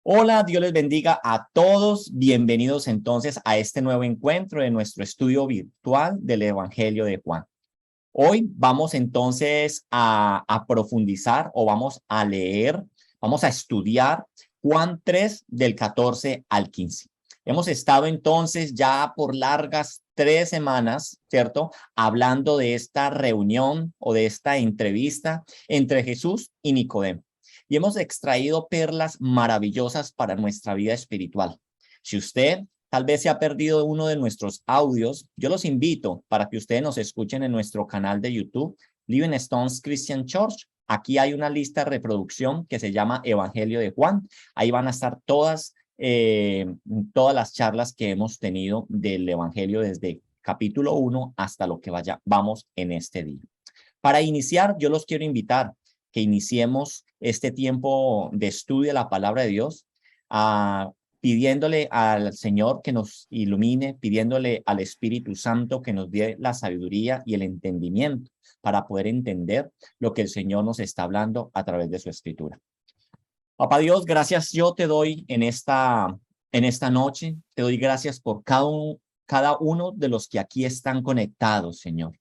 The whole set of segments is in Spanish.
Hola, Dios les bendiga a todos. Bienvenidos entonces a este nuevo encuentro de nuestro estudio virtual del Evangelio de Juan. Hoy vamos entonces a profundizar o vamos a leer, vamos a estudiar Juan 3 del 14 al 15. Hemos estado entonces ya por largas 3 semanas, ¿cierto? Hablando de esta reunión o de esta entrevista entre Jesús y Nicodemo. Y hemos extraído perlas maravillosas para nuestra vida espiritual. Si usted tal vez se ha perdido uno de nuestros audios, yo los invito para que ustedes nos escuchen en nuestro canal de YouTube, Living Stones Christian Church. Aquí hay una lista de reproducción que se llama Evangelio de Juan. Ahí van a estar todas las charlas que hemos tenido del Evangelio desde capítulo 1 hasta lo que vamos en este día. Para iniciar, yo los quiero invitar que iniciemos este tiempo de estudio de la palabra de Dios, pidiéndole al Señor que nos ilumine, pidiéndole al Espíritu Santo que nos dé la sabiduría y el entendimiento para poder entender lo que el Señor nos está hablando a través de su Escritura. Papá Dios, gracias yo te doy en esta noche, te doy gracias por cada uno de los que aquí están conectados, Señor.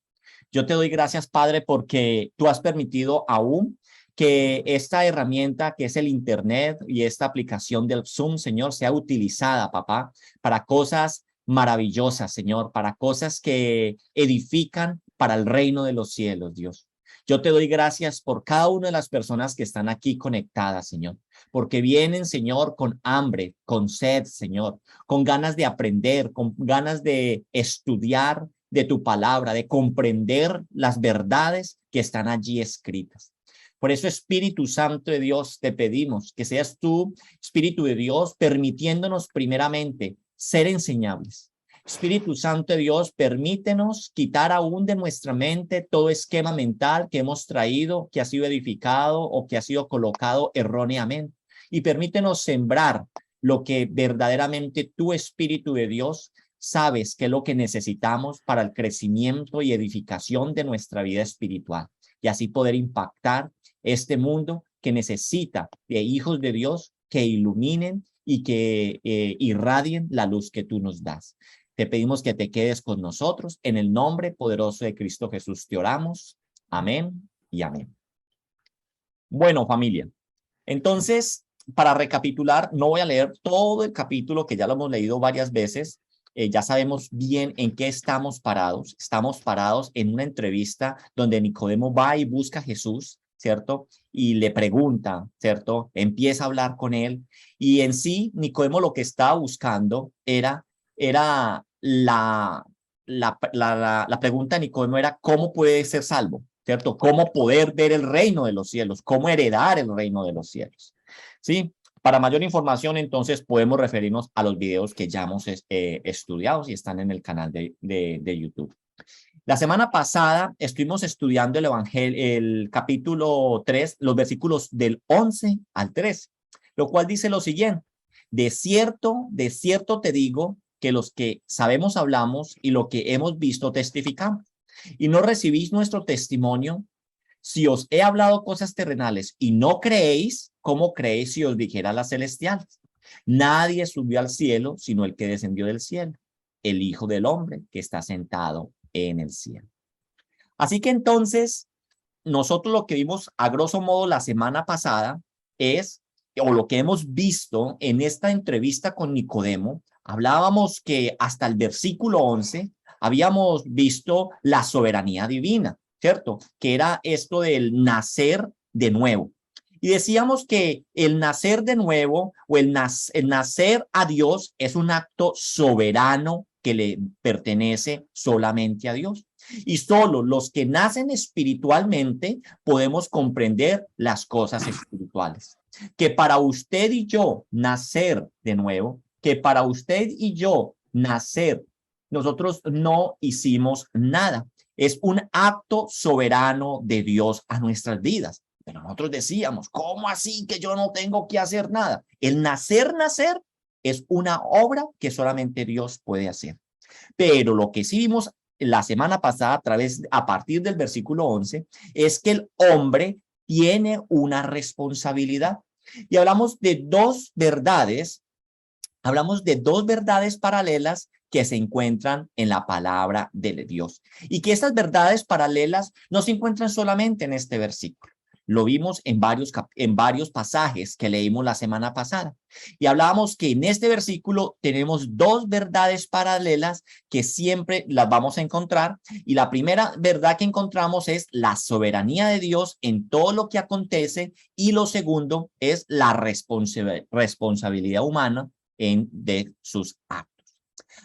Yo te doy gracias, Padre, porque tú has permitido aún que esta herramienta que es el Internet y esta aplicación del Zoom, Señor, sea utilizada, papá, para cosas maravillosas, Señor, para cosas que edifican para el reino de los cielos, Dios. Yo te doy gracias por cada una de las personas que están aquí conectadas, Señor, porque vienen, Señor, con hambre, con sed, Señor, con ganas de aprender, con ganas de estudiar de tu palabra, de comprender las verdades que están allí escritas. Por eso, Espíritu Santo de Dios, te pedimos que seas tú, Espíritu de Dios, permitiéndonos primeramente ser enseñables. Espíritu Santo de Dios, permítenos quitar aún de nuestra mente todo esquema mental que hemos traído, que ha sido edificado o que ha sido colocado erróneamente. Y permítenos sembrar lo que verdaderamente tu Espíritu de Dios sabes que es lo que necesitamos para el crecimiento y edificación de nuestra vida espiritual y así poder impactar este mundo que necesita de hijos de Dios que iluminen y que irradien la luz que tú nos das. Te pedimos que te quedes con nosotros. En el nombre poderoso de Cristo Jesús te oramos. Amén y amén. Bueno, familia, entonces, para recapitular, no voy a leer todo el capítulo que ya lo hemos leído varias veces. Ya sabemos bien en qué estamos parados. Estamos parados en una entrevista donde Nicodemo va y busca a Jesús, ¿cierto? Y le pregunta, ¿cierto? Empieza a hablar con él. Y en sí, Nicodemo lo que estaba buscando era la pregunta de Nicodemo era ¿cómo puede ser salvo? ¿Cierto? ¿Cómo poder ver el reino de los cielos? ¿Cómo heredar el reino de los cielos? ¿Sí? Para mayor información, entonces, podemos referirnos a los videos que ya hemos estudiado y están en el canal de YouTube. La semana pasada estuvimos estudiando el Evangelio, el capítulo 3, los versículos del 11 al 13, lo cual dice lo siguiente: de cierto te digo que los que sabemos hablamos y lo que hemos visto testificamos. Y no recibís nuestro testimonio. Si os he hablado cosas terrenales y no creéis, ¿cómo creéis si os dijera las celestiales? Nadie subió al cielo sino el que descendió del cielo, el Hijo del Hombre que está sentado en el cielo. Así que entonces, nosotros lo que vimos a grosso modo la semana pasada es, o lo que hemos visto en esta entrevista con Nicodemo, hablábamos que hasta el versículo 11 habíamos visto la soberanía divina, ¿cierto? Que era esto del nacer de nuevo. Y decíamos que el nacer de nuevo o el nacer a Dios es un acto soberano que le pertenece solamente a Dios. Y solo los que nacen espiritualmente podemos comprender las cosas espirituales. Que para usted y yo nacer de nuevo, que para usted y yo nacer, nosotros no hicimos nada. Es un acto soberano de Dios a nuestras vidas. Pero nosotros decíamos, ¿cómo así que yo no tengo que hacer nada? El nacer es una obra que solamente Dios puede hacer. Pero lo que sí vimos la semana pasada a partir del versículo 11 es que el hombre tiene una responsabilidad. Y hablamos de dos verdades, paralelas que se encuentran en la palabra de Dios. Y que estas verdades paralelas no se encuentran solamente en este versículo. Lo vimos en varios pasajes que leímos la semana pasada. Y hablábamos que en este versículo tenemos dos verdades paralelas que siempre las vamos a encontrar. Y la primera verdad que encontramos es la soberanía de Dios en todo lo que acontece. Y lo segundo es la responsabilidad humana de sus actos.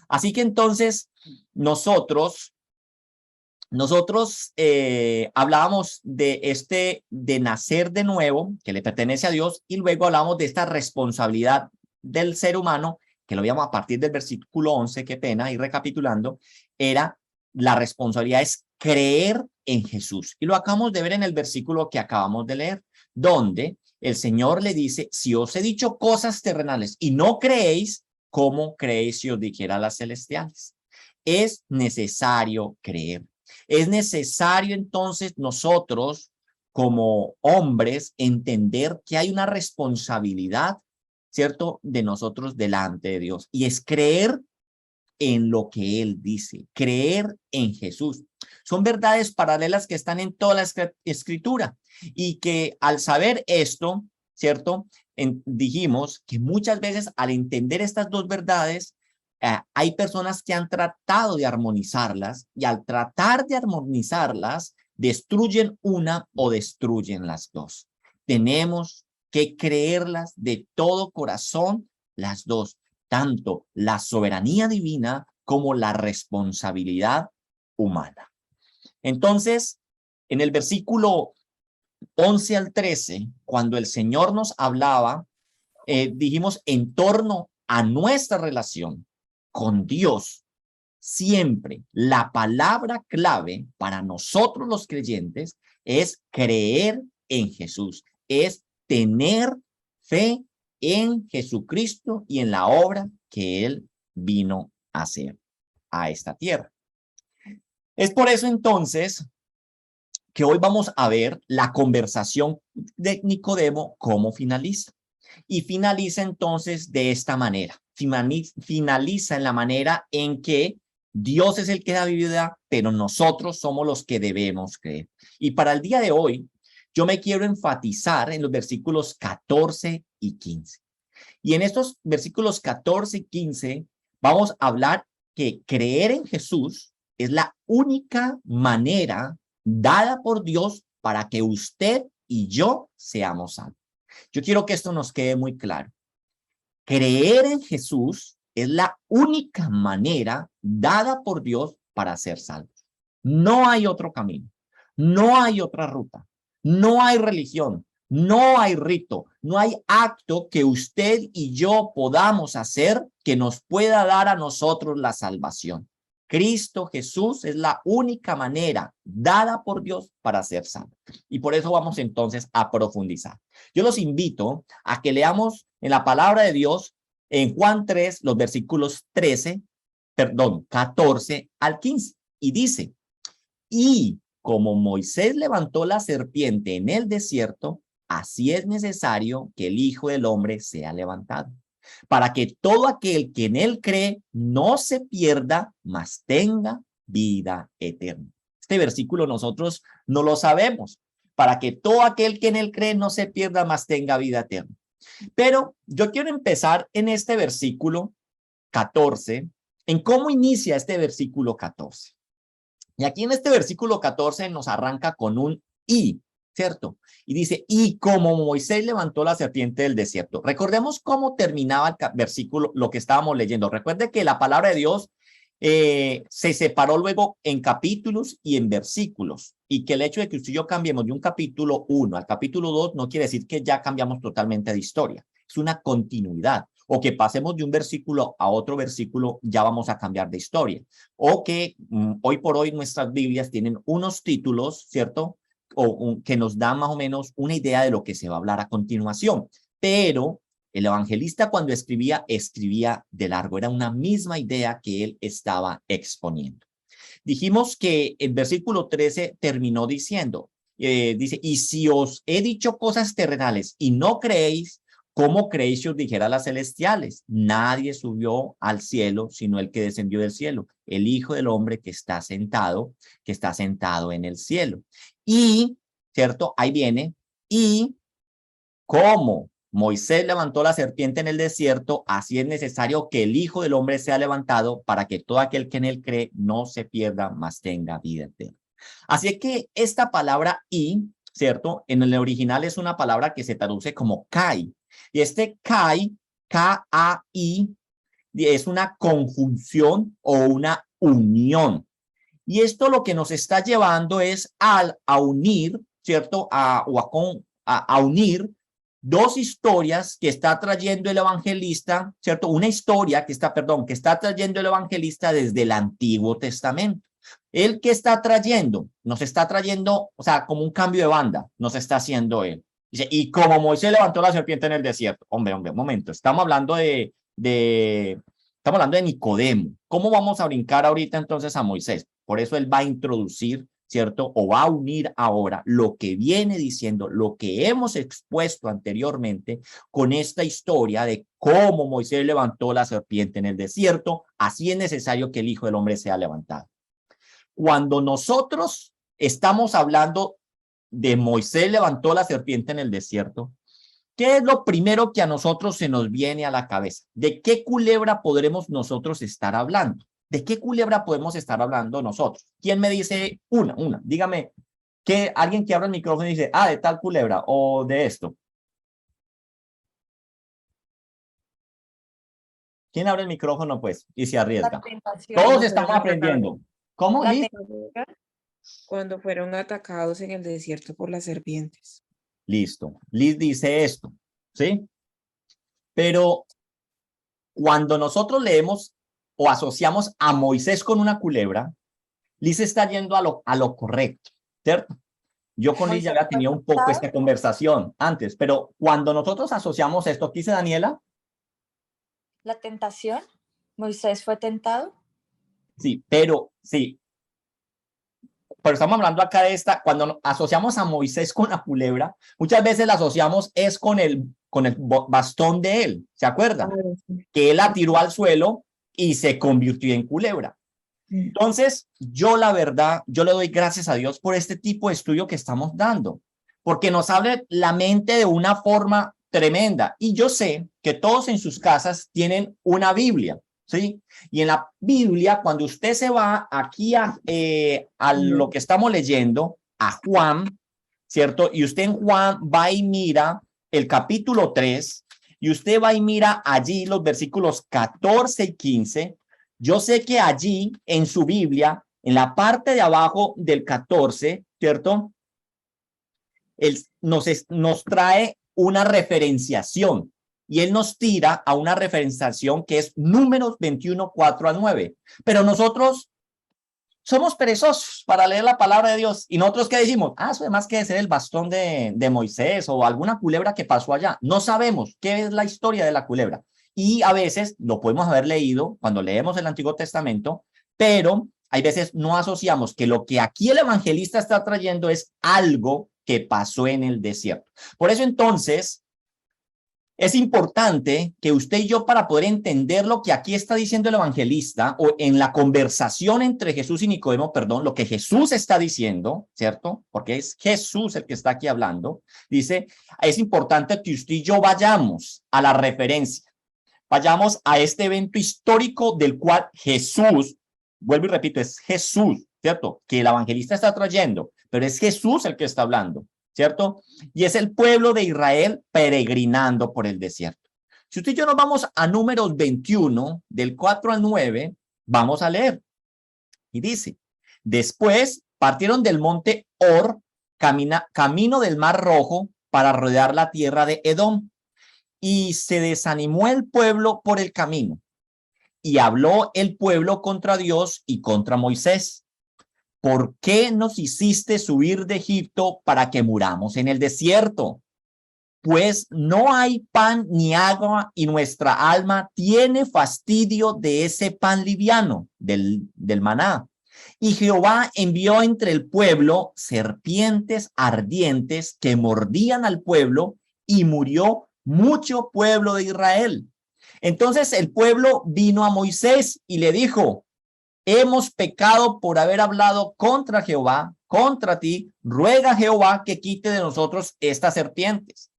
Así que entonces nosotros hablábamos de nacer de nuevo, que le pertenece a Dios, y luego hablamos de esta responsabilidad del ser humano, que lo veíamos a partir del versículo 11, qué pena, y recapitulando, era la responsabilidad es creer en Jesús. Y lo acabamos de ver en el versículo que acabamos de leer, donde el Señor le dice, si os he dicho cosas terrenales y no creéis, ¿cómo creéis si os dijera las celestiales? Es necesario creer. Es necesario entonces nosotros como hombres entender que hay una responsabilidad, ¿cierto?, de nosotros delante de Dios, y es creer en lo que Él dice, creer en Jesús. Son verdades paralelas que están en toda la escritura y que al saber esto, ¿cierto?, dijimos que muchas veces al entender estas dos verdades, hay personas que han tratado de armonizarlas y al tratar de armonizarlas, destruyen una o destruyen las dos. Tenemos que creerlas de todo corazón, las dos, tanto la soberanía divina como la responsabilidad humana. Entonces, en el versículo 11 al 13, cuando el Señor nos hablaba, dijimos en torno a nuestra relación con Dios, siempre la palabra clave para nosotros los creyentes es creer en Jesús, es tener fe en Jesucristo y en la obra que Él vino a hacer a esta tierra. Es por eso entonces que hoy vamos a ver la conversación de Nicodemo, cómo finaliza. Y finaliza entonces de esta manera. Finaliza en la manera en que Dios es el que da vida, pero nosotros somos los que debemos creer. Y para el día de hoy, yo me quiero enfatizar en los versículos 14 y 15. Y en estos versículos 14 y 15 vamos a hablar que creer en Jesús es la única manera dada por Dios para que usted y yo seamos salvos. Yo quiero que esto nos quede muy claro. Creer en Jesús es la única manera dada por Dios para ser salvos. No hay otro camino, no hay otra ruta, no hay religión, no hay rito, no hay acto que usted y yo podamos hacer que nos pueda dar a nosotros la salvación. Cristo Jesús es la única manera dada por Dios para ser salvo. Y por eso vamos entonces a profundizar. Yo los invito a que leamos en la palabra de Dios en Juan 3, los versículos 14 al 15. Y dice, y como Moisés levantó la serpiente en el desierto, así es necesario que el Hijo del Hombre sea levantado, para que todo aquel que en él cree no se pierda, mas tenga vida eterna. Este versículo nosotros no lo sabemos. Para que todo aquel que en él cree no se pierda, mas tenga vida eterna. Pero yo quiero empezar en este versículo 14, en cómo inicia este versículo 14. Y aquí en este versículo 14 nos arranca con un y, ¿cierto? Y dice, y como Moisés levantó la serpiente del desierto. Recordemos cómo terminaba el versículo, lo que estábamos leyendo. Recuerde que la palabra de Dios se separó luego en capítulos y en versículos. Y que el hecho de que usted y yo cambiemos de un capítulo 1 al capítulo 2 no quiere decir que ya cambiamos totalmente de historia. Es una continuidad. O que pasemos de un versículo a otro versículo, ya vamos a cambiar de historia. O que hoy por hoy nuestras Biblias tienen unos títulos, ¿cierto? Que nos dan más o menos una idea de lo que se va a hablar a continuación. Pero el evangelista cuando escribía de largo. Era una misma idea que él estaba exponiendo. Dijimos que el versículo 13 terminó diciendo, dice, y si os he dicho cosas terrenales y no creéis, ¿cómo creéis si os dijera las celestiales? Nadie subió al cielo, sino el que descendió del cielo, el Hijo del Hombre que está sentado en el cielo. Y, ¿cierto? Ahí viene, y como Moisés levantó la serpiente en el desierto, así es necesario que el Hijo del Hombre sea levantado para que todo aquel que en él cree no se pierda, mas tenga vida eterna. Así que esta palabra y, ¿cierto? En el original es una palabra que se traduce como kai. Y este kai, K-A-I, es una conjunción o una unión. Y esto lo que nos está llevando es a unir, ¿cierto? A unir dos historias que está trayendo el evangelista, ¿cierto? Una historia que está trayendo el evangelista desde el Antiguo Testamento. ¿El que está trayendo? Nos está trayendo, o sea, como un cambio de banda, nos está haciendo él. Dice, y como Moisés levantó la serpiente en el desierto. Hombre, un momento, estamos hablando estamos hablando de Nicodemo. ¿Cómo vamos a brincar ahorita entonces a Moisés? Por eso él va a introducir, ¿cierto? O va a unir ahora lo que viene diciendo, lo que hemos expuesto anteriormente con esta historia de cómo Moisés levantó la serpiente en el desierto. Así es necesario que el Hijo del Hombre sea levantado. Cuando nosotros estamos hablando de Moisés levantó la serpiente en el desierto, ¿qué es lo primero que a nosotros se nos viene a la cabeza? ¿De qué culebra podremos nosotros estar hablando? ¿De qué culebra podemos estar hablando nosotros? ¿Quién me dice una? Dígame, que alguien que abra el micrófono y dice, de tal culebra o de esto. ¿Quién abre el micrófono, pues, y se arriesga? Todos estamos aprendiendo. ¿Cómo, Liz? Cuando fueron atacados en el desierto por las serpientes. Listo. Liz dice esto, ¿sí? Pero cuando nosotros leemos o asociamos a Moisés con una culebra, Liz está yendo a lo correcto, ¿cierto? Yo con Liz ya había tenido un poco esta conversación antes, pero cuando nosotros asociamos esto, ¿qué dice Daniela? La tentación. Moisés fue tentado. Sí, pero estamos hablando acá de cuando asociamos a Moisés con la culebra, muchas veces la asociamos es con el bastón de él, ¿se acuerdan? Que él la tiró al suelo y se convirtió en culebra. Entonces, yo la verdad, yo le doy gracias a Dios por este tipo de estudio que estamos dando, porque nos abre la mente de una forma tremenda. Y yo sé que todos en sus casas tienen una Biblia, ¿sí? Y en la Biblia, cuando usted se va aquí a lo que estamos leyendo, a Juan, ¿cierto? Y usted en Juan va y mira el capítulo 3, y usted va y mira allí los versículos 14 y 15. Yo sé que allí en su Biblia, en la parte de abajo del 14, ¿cierto? Él nos trae una referenciación y él nos tira a una referenciación que es Números 21, 4 a 9. Pero nosotros somos perezosos para leer la palabra de Dios. Y nosotros, ¿qué decimos? Eso además que ser el bastón de Moisés o alguna culebra que pasó allá. No sabemos qué es la historia de la culebra. Y a veces lo podemos haber leído cuando leemos el Antiguo Testamento, pero hay veces no asociamos que lo que aquí el evangelista está trayendo es algo que pasó en el desierto. Por eso entonces es importante que usted y yo, para poder entender lo que aquí está diciendo el evangelista, o en la conversación entre Jesús y Nicodemo, perdón, lo que Jesús está diciendo, ¿cierto? Porque es Jesús el que está aquí hablando. Dice, es importante que usted y yo vayamos a la referencia, vayamos a este evento histórico del cual Jesús, vuelvo y repito, es Jesús, ¿cierto? Que el evangelista está trayendo, pero es Jesús el que está hablando, ¿cierto? Y es el pueblo de Israel peregrinando por el desierto. Si usted y yo nos vamos a Números 21, del 4 al 9, vamos a leer. Y dice, después partieron del monte Or, camino del Mar Rojo, para rodear la tierra de Edom. Y se desanimó el pueblo por el camino. Y habló el pueblo contra Dios y contra Moisés. ¿Por qué nos hiciste subir de Egipto para que muramos en el desierto? Pues no hay pan ni agua y nuestra alma tiene fastidio de ese pan liviano, del maná. Y Jehová envió entre el pueblo serpientes ardientes que mordían al pueblo y murió mucho pueblo de Israel. Entonces el pueblo vino a Moisés y le dijo: hemos pecado por haber hablado contra Jehová, contra ti. Ruega a Jehová que quite de nosotros estas serpientes.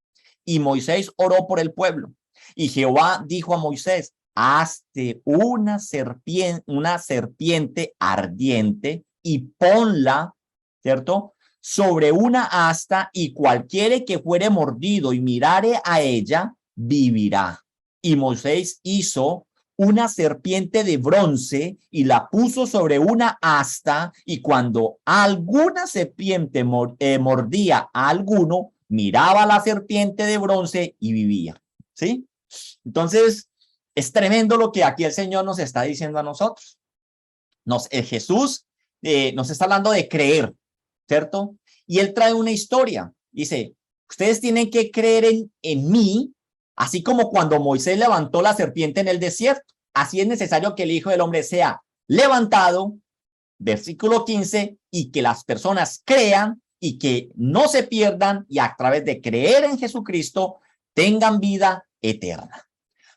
Y Moisés oró por el pueblo. Y Jehová dijo a Moisés: hazte una serpiente ardiente y ponla, ¿cierto?, sobre una asta, y cualquiera que fuere mordido y mirare a ella, vivirá. Y Moisés hizo una serpiente de bronce y la puso sobre una asta, y cuando alguna serpiente mordía a alguno, miraba a la serpiente de bronce y vivía. ¿Sí? Entonces, es tremendo lo que aquí el Señor nos está diciendo a nosotros. Jesús nos está hablando de creer, ¿cierto? Y él trae una historia. Dice: ustedes tienen que creer en mí, así como cuando Moisés levantó la serpiente en el desierto. Así es necesario que el Hijo del Hombre sea levantado, versículo 15, y que las personas crean y que no se pierdan, y a través de creer en Jesucristo tengan vida eterna.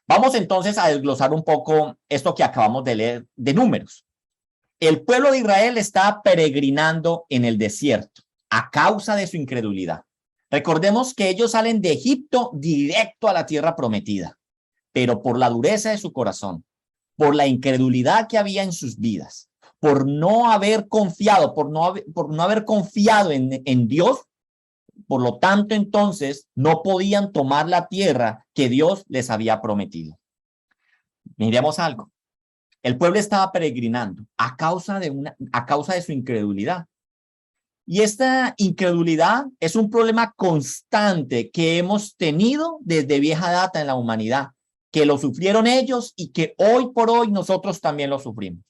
Vamos entonces a desglosar un poco esto que acabamos de leer de Números. El pueblo de Israel está peregrinando en el desierto a causa de su incredulidad. Recordemos que ellos salen de Egipto directo a la tierra prometida, pero por la dureza de su corazón, por la incredulidad que había en sus vidas, por no haber confiado, por no haber confiado en Dios, por lo tanto, entonces, no podían tomar la tierra que Dios les había prometido. Miremos algo. El pueblo estaba peregrinando a causa de su incredulidad. Y esta incredulidad es un problema constante que hemos tenido desde vieja data en la humanidad, que lo sufrieron ellos y que hoy por hoy nosotros también lo sufrimos.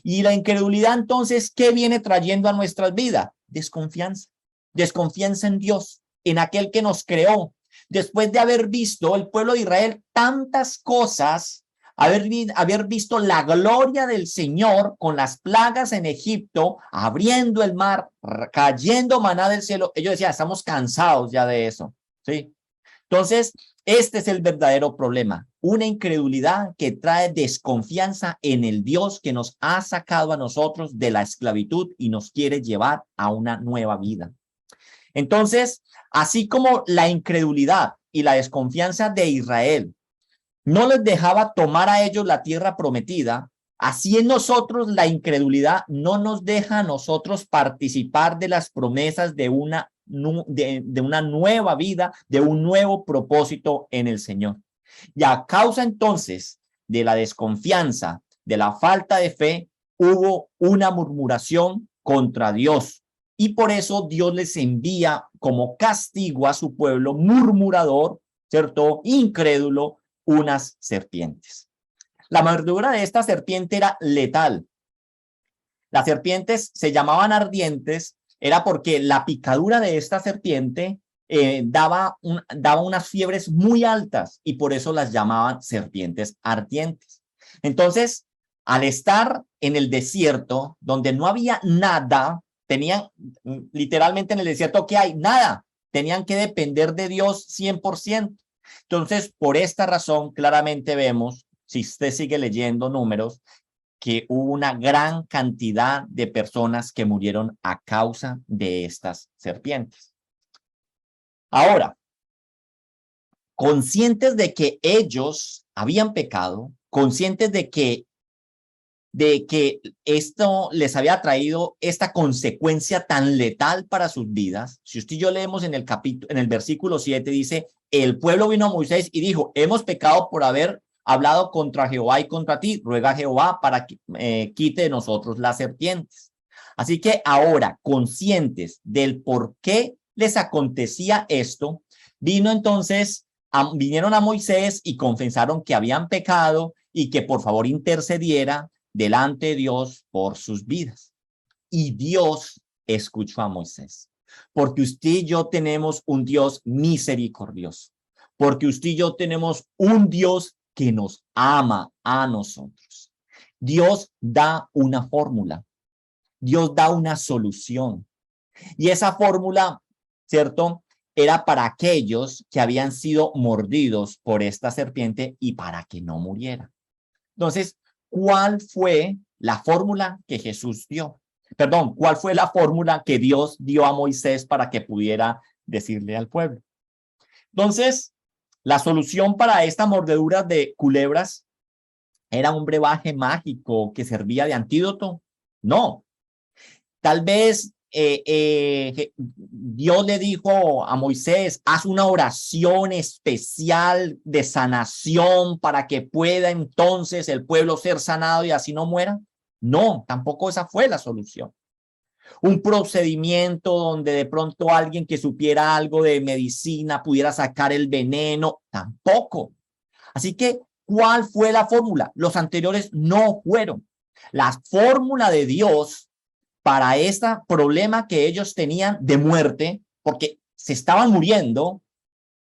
Y la incredulidad, entonces, ¿qué viene trayendo a nuestras vidas? Desconfianza. Desconfianza en Dios, en aquel que nos creó. Después de haber visto el pueblo de Israel tantas cosas, haber visto la gloria del Señor con las plagas en Egipto, abriendo el mar, cayendo maná del cielo, ellos decían: estamos cansados ya de eso, ¿sí? Entonces, este es el verdadero problema, una incredulidad que trae desconfianza en el Dios que nos ha sacado a nosotros de la esclavitud y nos quiere llevar a una nueva vida. Entonces, así como la incredulidad y la desconfianza de Israel no les dejaba tomar a ellos la tierra prometida, así en nosotros la incredulidad no nos deja a nosotros participar de las promesas de una nueva vida, de un nuevo propósito en el Señor. Y a causa entonces de la desconfianza, de la falta de fe, hubo una murmuración contra Dios. Y por eso Dios les envía como castigo a su pueblo murmurador, ¿cierto?, incrédulo, unas serpientes. La mordedura de esta serpiente era letal. Las serpientes se llamaban ardientes, era porque la picadura de esta serpiente daba unas fiebres muy altas, y por eso las llamaban serpientes ardientes. Entonces, al estar en el desierto, donde no había nada, tenían literalmente en el desierto, ¿qué hay? Nada. Tenían que depender de Dios 100%. Entonces, por esta razón, claramente vemos, si usted sigue leyendo Números, que hubo una gran cantidad de personas que murieron a causa de estas serpientes. Ahora, conscientes de que ellos habían pecado, conscientes de que esto les había traído esta consecuencia tan letal para sus vidas. Si usted y yo leemos en el versículo 7, dice: el pueblo vino a Moisés y dijo: hemos pecado por haber hablado contra Jehová y contra ti. Ruega a Jehová para que quite de nosotros las serpientes. Así que ahora, conscientes del por qué les acontecía esto, vinieron a Moisés y confesaron que habían pecado y que por favor intercediera delante de Dios por sus vidas. Y Dios escuchó a Moisés, porque usted y yo tenemos un Dios misericordioso, porque usted y yo tenemos un Dios que nos ama a nosotros. Dios da una fórmula. Dios da una solución. Y esa fórmula, ¿cierto?, era para aquellos que habían sido mordidos por esta serpiente y para que no muriera. Entonces, ¿cuál fue la fórmula que Jesús dio? Perdón, ¿cuál fue la fórmula que Dios dio a Moisés para que pudiera decirle al pueblo? Entonces, la solución para esta mordedura de culebras era un brebaje mágico que servía de antídoto. No, tal vez Dios le dijo a Moisés, haz una oración especial de sanación para que pueda entonces el pueblo ser sanado y así no muera. No, tampoco esa fue la solución. Un procedimiento donde de pronto alguien que supiera algo de medicina pudiera sacar el veneno, tampoco. Así que, ¿cuál fue la fórmula? Los anteriores no fueron. La fórmula de Dios para este problema que ellos tenían de muerte, porque se estaban muriendo,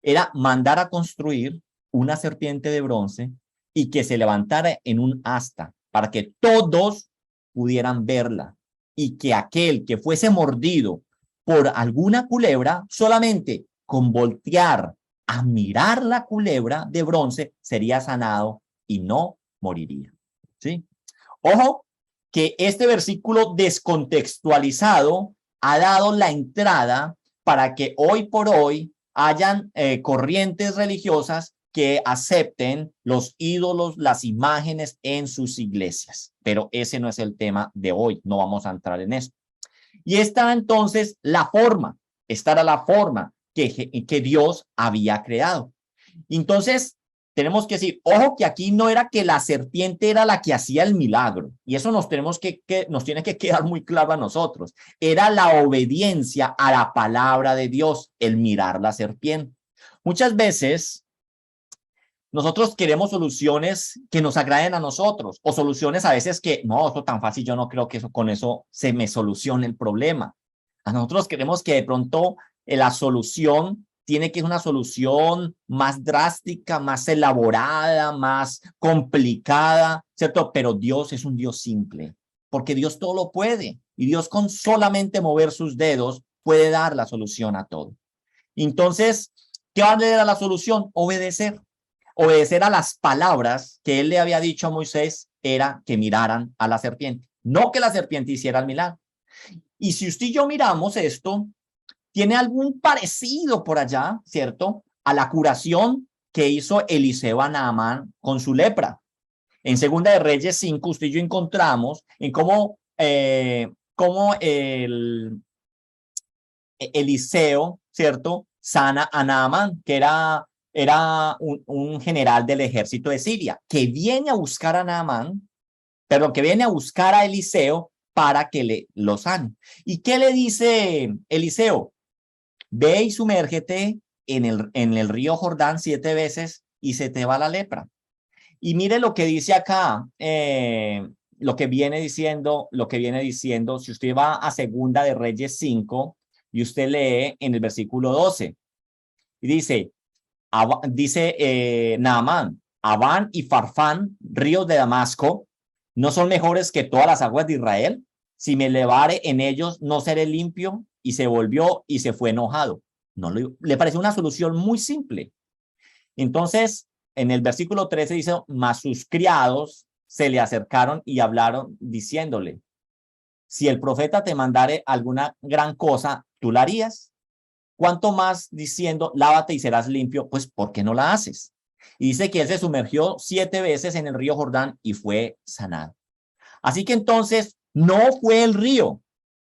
era mandar a construir una serpiente de bronce y que se levantara en un asta para que todos pudieran verla y que aquel que fuese mordido por alguna culebra, solamente con voltear a mirar la culebra de bronce sería sanado y no moriría. ¿Sí? Ojo, que este versículo descontextualizado ha dado la entrada para que hoy por hoy hayan corrientes religiosas que acepten los ídolos, las imágenes en sus iglesias. Pero ese no es el tema de hoy, no vamos a entrar en eso. Y esta entonces la forma, esta era la forma que Dios había creado. Entonces, tenemos que decir, ojo que aquí no era que la serpiente era la que hacía el milagro, y eso nos tiene que quedar muy claro a nosotros. Era la obediencia a la palabra de Dios, el mirar la serpiente. Muchas veces nosotros queremos soluciones que nos agraden a nosotros, o soluciones a veces que, no, esto tan fácil, yo no creo que con eso se me solucione el problema. A nosotros queremos que de pronto la solución tiene que ser una solución más drástica, más elaborada, más complicada, ¿cierto? Pero Dios es un Dios simple, porque Dios todo lo puede, y Dios con solamente mover sus dedos puede dar la solución a todo. Entonces, ¿qué va a dar la solución? Obedecer. Obedecer a las palabras que él le había dicho a Moisés era que miraran a la serpiente, no que la serpiente hiciera el milagro. Y si usted y yo miramos esto, tiene algún parecido por allá, ¿cierto? A la curación que hizo Eliseo a Naamán con su lepra. En Segunda de Reyes 5, usted y yo encontramos en cómo Eliseo, ¿cierto?, sana a Naamán, que era un general del ejército de Siria, que viene a buscar a Naamán, pero que viene a buscar a Eliseo para que lo sane. ¿Y qué le dice Eliseo? Ve y sumérgete en el río Jordán 7 veces y se te va la lepra. Y mire lo que dice acá, lo que viene diciendo, si usted va a Segunda de Reyes 5 y usted lee en el versículo 12, y dice Naamán, Abán y Farfán, ríos de Damasco, ¿no son mejores que todas las aguas de Israel? Si me levare en ellos, no seré limpio. Y se volvió y se fue enojado. No le pareció una solución muy simple. Entonces, en el versículo 13 dice, mas sus criados se le acercaron y hablaron diciéndole, si el profeta te mandare alguna gran cosa, ¿tú la harías? ¿Cuánto más diciendo, lávate y serás limpio? Pues, ¿por qué no la haces? Y dice que él se sumergió 7 veces en el río Jordán y fue sanado. Así que entonces, no fue el río,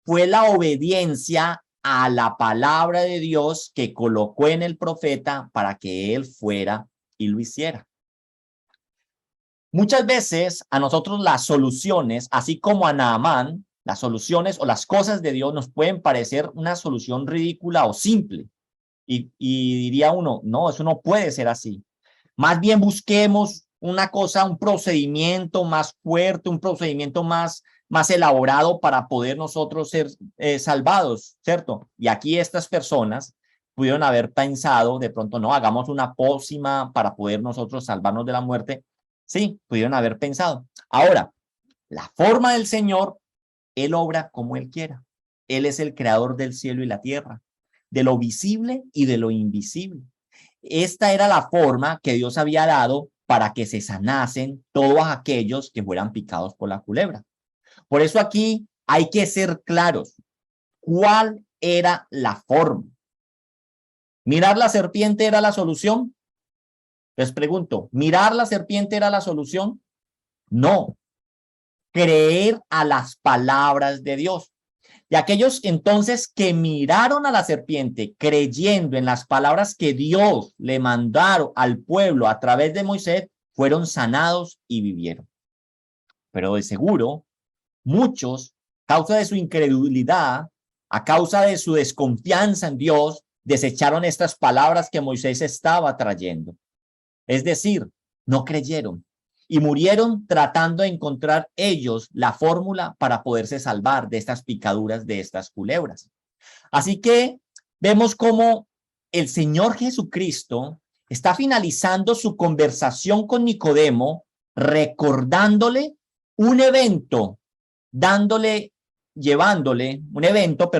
fue la obediencia a la palabra de Dios que colocó en el profeta para que él fuera y lo hiciera. Muchas veces a nosotros las soluciones, así como a Naamán, las soluciones o las cosas de Dios nos pueden parecer una solución ridícula o simple. Y diría uno, no, eso no puede ser así. Más bien busquemos una cosa, un procedimiento más fuerte, un procedimiento más elaborado para poder nosotros ser salvados, ¿cierto? Y aquí estas personas pudieron haber pensado, de pronto, no, hagamos una pócima para poder nosotros salvarnos de la muerte. Sí, pudieron haber pensado. Ahora, la forma del Señor Él obra como Él quiera. Él es el creador del cielo y la tierra, de lo visible y de lo invisible. Esta era la forma que Dios había dado para que se sanasen todos aquellos que fueran picados por la culebra. Por eso aquí hay que ser claros. ¿Cuál era la forma? ¿Mirar la serpiente era la solución? Les pregunto, ¿mirar la serpiente era la solución? No. Creer a las palabras de Dios. Y aquellos entonces que miraron a la serpiente creyendo en las palabras que Dios le mandaron al pueblo a través de Moisés, fueron sanados y vivieron. Pero de seguro, muchos, a causa de su incredulidad, a causa de su desconfianza en Dios, desecharon estas palabras que Moisés estaba trayendo. Es decir, no creyeron y murieron tratando de encontrar ellos la fórmula para poderse salvar de estas picaduras, de estas culebras. Así que vemos cómo el Señor Jesucristo está finalizando su conversación con Nicodemo, recordándole un evento, llevándole un evento,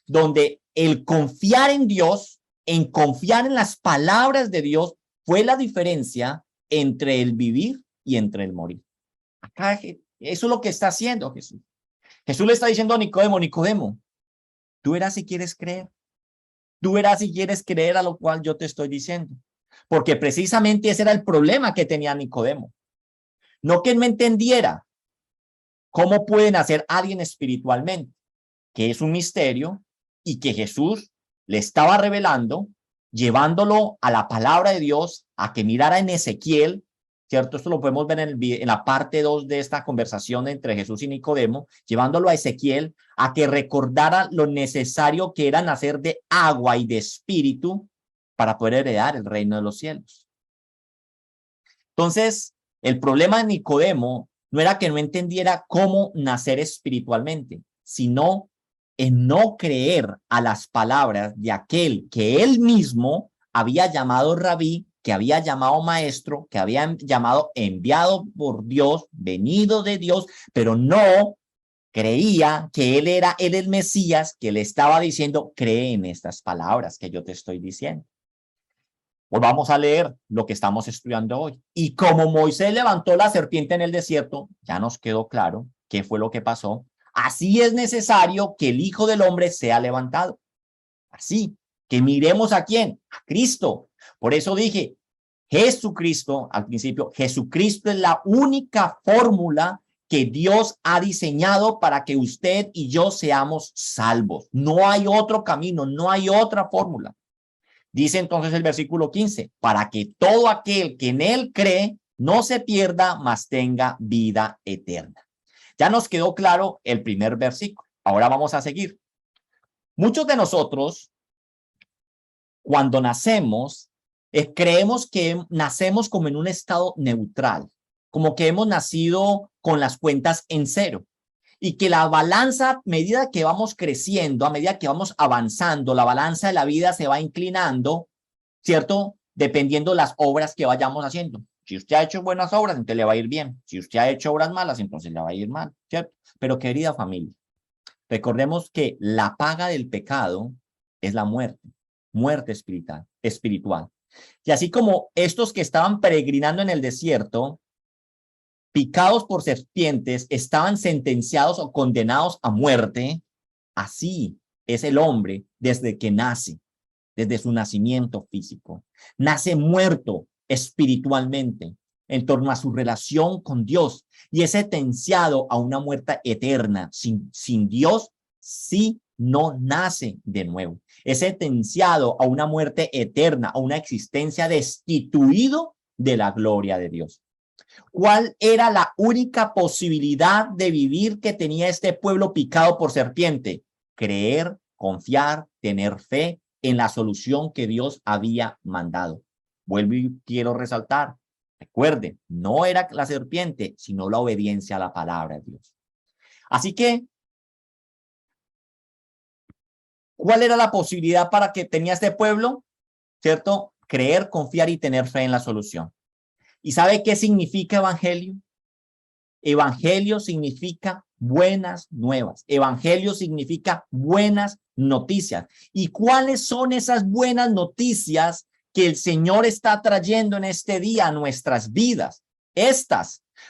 donde el confiar en Dios, en confiar en las palabras de Dios, fue la diferencia entre el vivir y entre el morir. Acá eso es lo que está haciendo Jesús. Jesús le está diciendo a Nicodemo, Nicodemo, tú verás si quieres creer. Tú verás si quieres creer a lo cual yo te estoy diciendo. Porque precisamente ese era el problema que tenía Nicodemo. No que él me entendiera cómo puede nacer alguien espiritualmente, que es un misterio y que Jesús le estaba revelando, llevándolo a la palabra de Dios, a que mirara en Ezequiel, ¿cierto? Esto lo podemos ver en la parte 2 de esta conversación entre Jesús y Nicodemo, llevándolo a Ezequiel, a que recordara lo necesario que era nacer de agua y de espíritu para poder heredar el reino de los cielos. Entonces, el problema de Nicodemo no era que no entendiera cómo nacer espiritualmente, sino en no creer a las palabras de aquel que él mismo había llamado rabí, que había llamado maestro, que había llamado enviado por Dios, venido de Dios, pero no creía que él era el Mesías, que le estaba diciendo, cree en estas palabras que yo te estoy diciendo. Pues vamos a leer lo que estamos estudiando hoy. Y como Moisés levantó la serpiente en el desierto, ya nos quedó claro qué fue lo que pasó. Así es necesario que el Hijo del Hombre sea levantado. Así que miremos a quién, a Cristo. Por eso dije, Jesucristo, al principio, Jesucristo es la única fórmula que Dios ha diseñado para que usted y yo seamos salvos. No hay otro camino, no hay otra fórmula. Dice entonces el versículo 15, para que todo aquel que en él cree no se pierda, mas tenga vida eterna. Ya nos quedó claro el primer versículo. Ahora vamos a seguir. Muchos de nosotros, cuando nacemos, creemos que nacemos como en un estado neutral, como que hemos nacido con las cuentas en cero. Y que la balanza, a medida que vamos creciendo, a medida que vamos avanzando, la balanza de la vida se va inclinando, ¿cierto? Dependiendo de las obras que vayamos haciendo. Si usted ha hecho buenas obras, entonces le va a ir bien. Si usted ha hecho obras malas, entonces le va a ir mal, ¿cierto? Pero querida familia, recordemos que la paga del pecado es la muerte, muerte espiritual. Y así como estos que estaban peregrinando en el desierto, picados por serpientes, estaban sentenciados o condenados a muerte, así es el hombre desde que nace, desde su nacimiento físico. Nace muerto espiritualmente en torno a su relación con Dios y es sentenciado a una muerte eterna. Sin Dios, sí no nace de nuevo. Es sentenciado a una muerte eterna, a una existencia destituido de la gloria de Dios. ¿Cuál era la única posibilidad de vivir que tenía este pueblo picado por serpiente? Creer, confiar, tener fe en la solución que Dios había mandado. Vuelvo y quiero resaltar. Recuerden, no era la serpiente, sino la obediencia a la palabra de Dios. Así que, ¿cuál era la posibilidad para que tenía este pueblo? ¿Cierto? Creer, confiar y tener fe en la solución. ¿Y sabe qué significa evangelio? Evangelio significa buenas nuevas. Evangelio significa buenas noticias. ¿Y cuáles son esas buenas noticias que el Señor está trayendo en este día a nuestras vidas?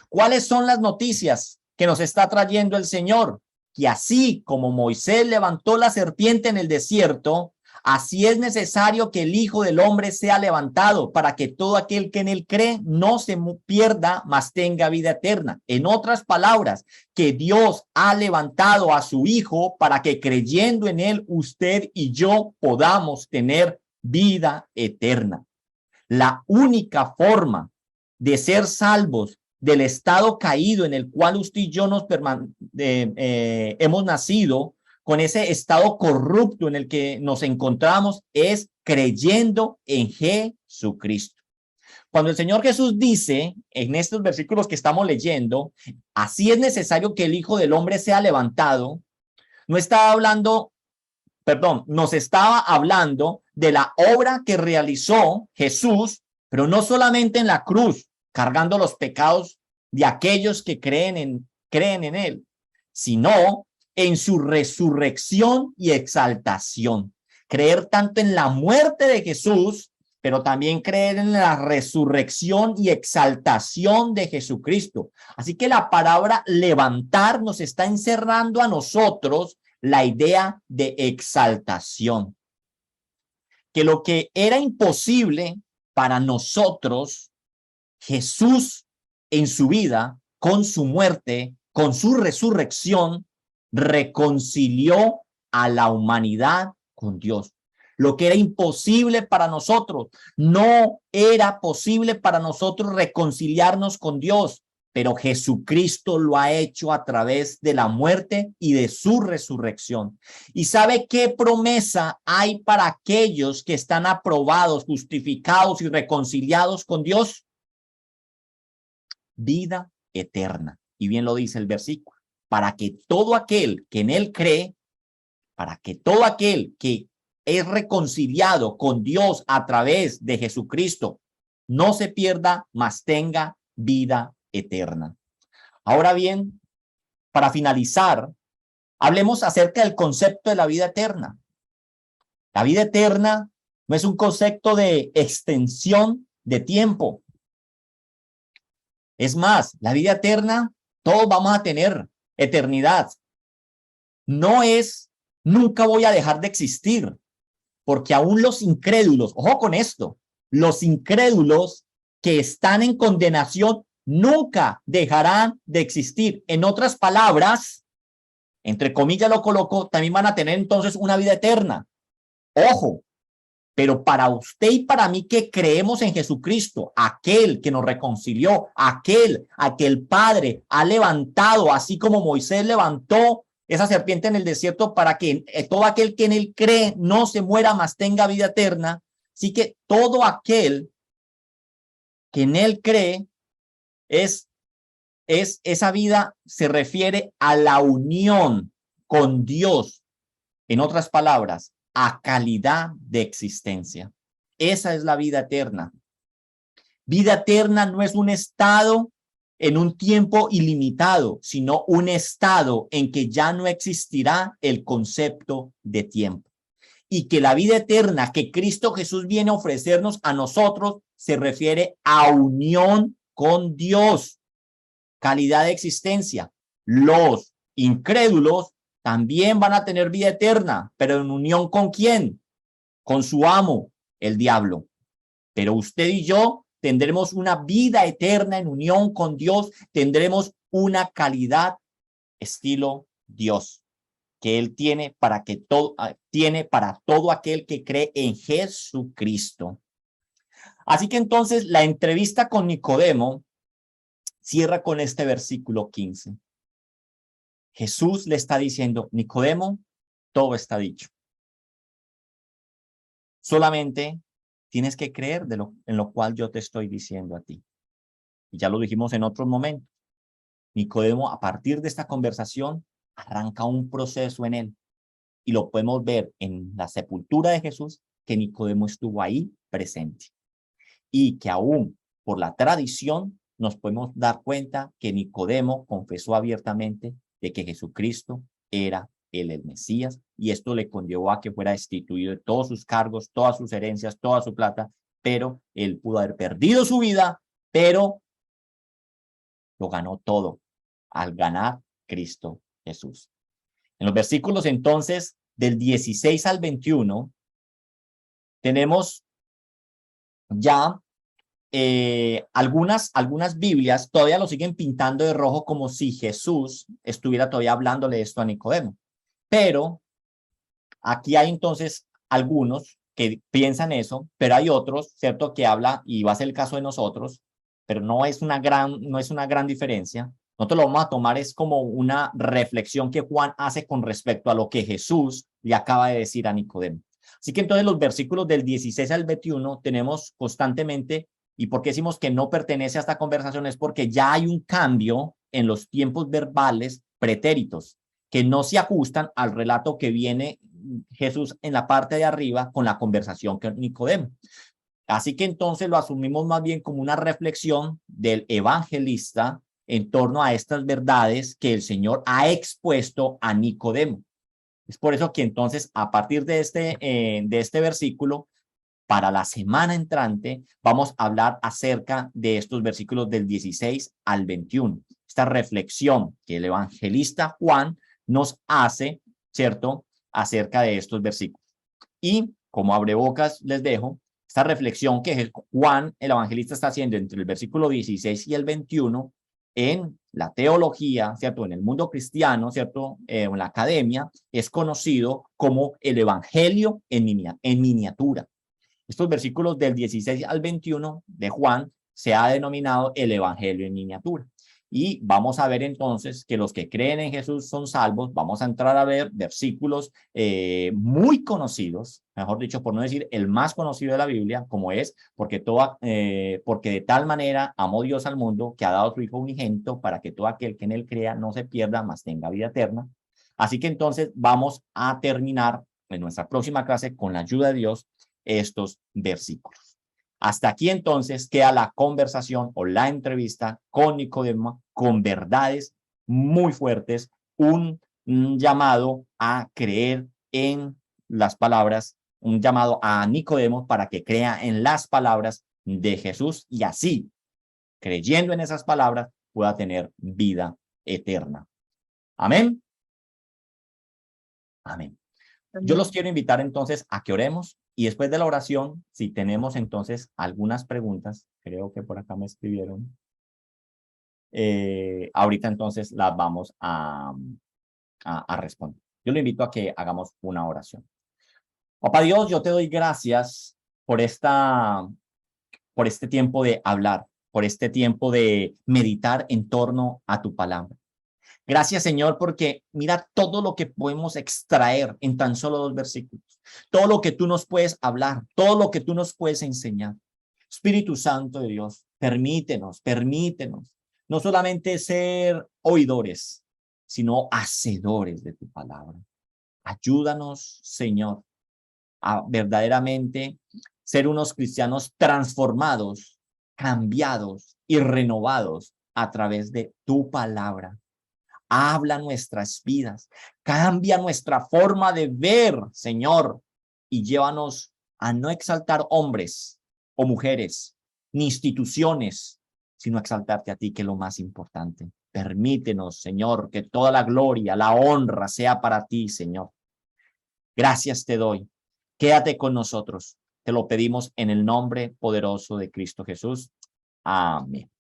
¿Cuáles son las noticias que nos está trayendo el Señor? Que así como Moisés levantó la serpiente en el desierto, así es necesario que el Hijo del Hombre sea levantado para que todo aquel que en él cree no se pierda, mas tenga vida eterna. En otras palabras, que Dios ha levantado a su Hijo para que creyendo en él, usted y yo podamos tener vida eterna. La única forma de ser salvos del estado caído en el cual usted y yo hemos nacido, con ese estado corrupto en el que nos encontramos, es creyendo en Jesucristo. Cuando el Señor Jesús dice en estos versículos que estamos leyendo, así es necesario que el Hijo del Hombre sea levantado, nos estaba hablando de la obra que realizó Jesús, pero no solamente en la cruz, cargando los pecados de aquellos que creen en él, sino en su resurrección y exaltación. Creer tanto en la muerte de Jesús, pero también creer en la resurrección y exaltación de Jesucristo. Así que la palabra levantar nos está encerrando a nosotros la idea de exaltación. Que lo que era imposible para nosotros, Jesús en su vida, con su muerte, con su resurrección, reconcilió a la humanidad con Dios. Lo que era imposible para nosotros, no era posible para nosotros reconciliarnos con Dios, pero Jesucristo lo ha hecho a través de la muerte y de su resurrección. ¿Y sabe qué promesa hay para aquellos que están aprobados, justificados y reconciliados con Dios? Vida eterna. Y bien lo dice el versículo. Para que todo aquel que en él cree, para que todo aquel que es reconciliado con Dios a través de Jesucristo, no se pierda, mas tenga vida eterna. Ahora bien, para finalizar, hablemos acerca del concepto de la vida eterna. La vida eterna no es un concepto de extensión de tiempo. Es más, la vida eterna, todos vamos a tener eternidad. No es, nunca voy a dejar de existir, porque aún los incrédulos, ojo con esto, los incrédulos que están en condenación nunca dejarán de existir. En otras palabras, entre comillas lo coloco, también van a tener entonces una vida eterna. Ojo, pero para usted y para mí que creemos en Jesucristo, aquel que nos reconcilió, aquel a que el Padre ha levantado, así como Moisés levantó esa serpiente en el desierto para que todo aquel que en él cree no se muera, mas tenga vida eterna. Así que todo aquel que en él cree esa vida se refiere a la unión con Dios. En otras palabras, a calidad de existencia. Esa es la vida eterna. Vida eterna no es un estado en un tiempo ilimitado, sino un estado en que ya no existirá el concepto de tiempo. Y que la vida eterna que Cristo Jesús viene a ofrecernos a nosotros se refiere a unión con Dios, calidad de existencia. Los incrédulos también van a tener vida eterna, pero en unión ¿con quién? Con su amo, el diablo. Pero usted y yo tendremos una vida eterna en unión con Dios, tendremos una calidad estilo Dios, que Él tiene para todo aquel que cree en Jesucristo. Así que entonces la entrevista con Nicodemo cierra con este versículo 15. Jesús le está diciendo, Nicodemo, todo está dicho. Solamente tienes que creer en lo cual yo te estoy diciendo a ti. Y ya lo dijimos en otros momentos. Nicodemo, a partir de esta conversación, arranca un proceso en él. Y lo podemos ver en la sepultura de Jesús, que Nicodemo estuvo ahí presente. Y que aún por la tradición nos podemos dar cuenta que Nicodemo confesó abiertamente de que Jesucristo era el Mesías, y esto le conllevó a que fuera destituido de todos sus cargos, todas sus herencias, toda su plata, pero él pudo haber perdido su vida, pero lo ganó todo al ganar Cristo Jesús. En los versículos entonces del 16 al 21 tenemos ya algunas Biblias todavía lo siguen pintando de rojo como si Jesús estuviera todavía hablándole esto a Nicodemo. Pero aquí hay entonces algunos que piensan eso, pero hay otros, ¿cierto?, que habla, y va a ser el caso de nosotros, pero no es una gran diferencia. Nosotros lo vamos a tomar es como una reflexión que Juan hace con respecto a lo que Jesús le acaba de decir a Nicodemo. Así que entonces los versículos del 16 al 21 tenemos constantemente, y por qué decimos que no pertenece a esta conversación es porque ya hay un cambio en los tiempos verbales pretéritos que no se ajustan al relato que viene Jesús en la parte de arriba con la conversación con Nicodemo. Así que entonces lo asumimos más bien como una reflexión del evangelista en torno a estas verdades que el Señor ha expuesto a Nicodemo. Es por eso que entonces a partir de este versículo, para la semana entrante, vamos a hablar acerca de estos versículos del 16 al 21. Esta reflexión que el evangelista Juan nos hace, ¿cierto?, acerca de estos versículos. Y como abrebocas les dejo, esta reflexión que Juan, el evangelista, está haciendo entre el versículo 16 y el 21 en la teología, ¿cierto?, en el mundo cristiano, ¿cierto?, en la academia, es conocido como el evangelio en miniatura. Estos versículos del 16 al 21 de Juan se ha denominado el evangelio en miniatura. Y vamos a ver entonces que los que creen en Jesús son salvos. Vamos a entrar a ver versículos muy conocidos, mejor dicho, por no decir el más conocido de la Biblia, como es, porque de tal manera amó Dios al mundo que ha dado a su Hijo unigénito para que todo aquel que en él crea no se pierda, mas tenga vida eterna. Así que entonces vamos a terminar en nuestra próxima clase con la ayuda de Dios estos versículos. Hasta aquí entonces queda la conversación o la entrevista con Nicodemo con verdades muy fuertes, un llamado a creer en las palabras, un llamado a Nicodemo para que crea en las palabras de Jesús y así, creyendo en esas palabras, pueda tener vida eterna. Amén. Amén. Yo los quiero invitar entonces a que oremos y después de la oración, si tenemos entonces algunas preguntas, creo que por acá me escribieron, ahorita entonces las vamos a responder. Yo lo invito a que hagamos una oración. Papá Dios, yo te doy gracias por este tiempo de hablar, por este tiempo de meditar en torno a tu palabra. Gracias, Señor, porque mira todo lo que podemos extraer en tan solo 2 versículos. Todo lo que tú nos puedes hablar, todo lo que tú nos puedes enseñar. Espíritu Santo de Dios, permítenos no solamente ser oidores, sino hacedores de tu palabra. Ayúdanos, Señor, a verdaderamente ser unos cristianos transformados, cambiados y renovados a través de tu palabra. Habla nuestras vidas, cambia nuestra forma de ver, Señor, y llévanos a no exaltar hombres o mujeres, ni instituciones, sino a exaltarte a ti, que es lo más importante. Permítenos, Señor, que toda la gloria, la honra sea para ti, Señor. Gracias te doy. Quédate con nosotros. Te lo pedimos en el nombre poderoso de Cristo Jesús. Amén.